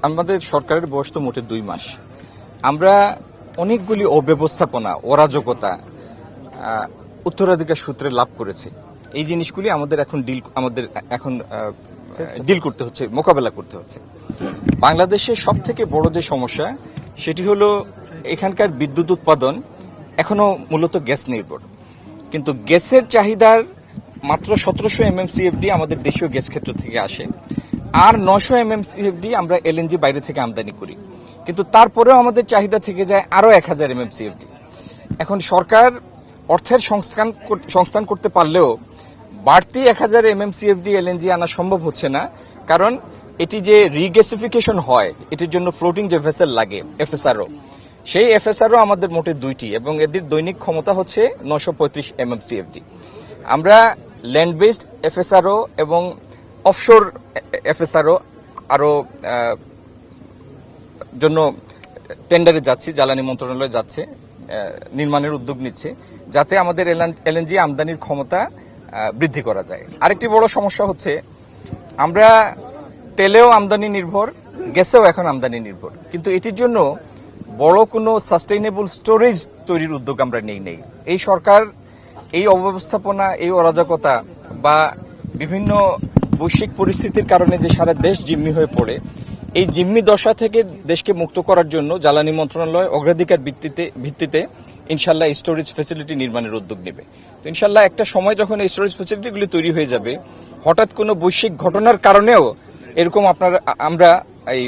আমাদের সরকারের বয়স তো মোটে 2 মাস। আমরা অনেকগুলি অব্যবস্থাপনা, অরাজকতা উত্তরাধিকার সূত্রে লাভ করেছি। এই জিনিসগুলি আমাদের এখন ডিল করতে হচ্ছে, মোকাবেলা করতে হচ্ছে। বাংলাদেশের সব থেকে বড় যে সমস্যা সেটি হলো এখানকার বিদ্যুৎ উৎপাদন এখনো মূলত গ্যাস নির্ভর, কিন্তু গ্যাসের চাহিদার মাত্র 1700 MMCFD আমাদের দেশীয় গ্যাস ক্ষেত্র থেকে আসে, আর 900 MMCFD আমরা এলএনজি বাইরে থেকে আমদানি করি, কিন্তু তারপরেও আমাদের চাহিদা থেকে যায় আরো 1000 MMCFD। এখন সরকার অর্থের সংস্থান করতে পারলেও বাড়তি 1000 MMCFD এলএনজি আনা সম্ভব হচ্ছে না, কারণ এটি যে রিগ্যাসিফিকেশন হয় এটির জন্য ফ্লোটিং যে ভেসেল লাগে এফএসআরও, সেই এফএসআরও আমাদের মোটে 2টি এবং এদের দৈনিক ক্ষমতা হচ্ছে 935 MMCFD। আমরা ল্যান্ড বেসড এফএসআরও এবং অফশোর এফএসআরও আরো জন্য টেন্ডারে যাচ্ছি, জ্বালানি মন্ত্রণালয় যাচ্ছে, নির্মাণের উদ্যোগ নিচ্ছে, যাতে আমাদের এলএনজি আমদানির ক্ষমতা বৃদ্ধি করা যায়। আরেকটি বড় সমস্যা হচ্ছে আমরা তেলেও আমদানি নির্ভর, গ্যাসেও এখন আমদানি নির্ভর, কিন্তু এটির জন্য বড় কোনো সাস্টেইনেবল স্টোরেজ তৈরির উদ্যোগ আমরা নেই। এই সরকার এই অব্যবস্থাপনা, এই অরাজকতা বা বিভিন্ন বৈশ্বিক পরিস্থিতির কারণে যে সারা দেশ জিম্মি হয়ে পড়ে, এই জিম্মি দশা থেকে দেশকে মুক্ত করার জন্য জ্বালানি মন্ত্রণালয় অগ্রাধিকার ভিত্তিতে ইনশাল্লাহ স্টোরেজ ফ্যাসিলিটি নির্মাণের উদ্যোগ নেবে। তো ইনশাল্লাহ একটা সময় যখন এই স্টোরেজ ফ্যাসিলিটিগুলি তৈরি হয়ে যাবে, হঠাৎ কোনো বৈশ্বিক ঘটনার কারণেও এরকম আমরা এই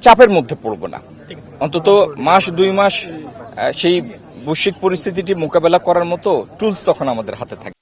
চাপের মধ্যে পড়ব না। অন্তত 1-2 মাস সেই বৈশ্বিক পরিস্থিতিটি মোকাবেলা করার মতো টুলস তখন আমাদের হাতে থাকবে।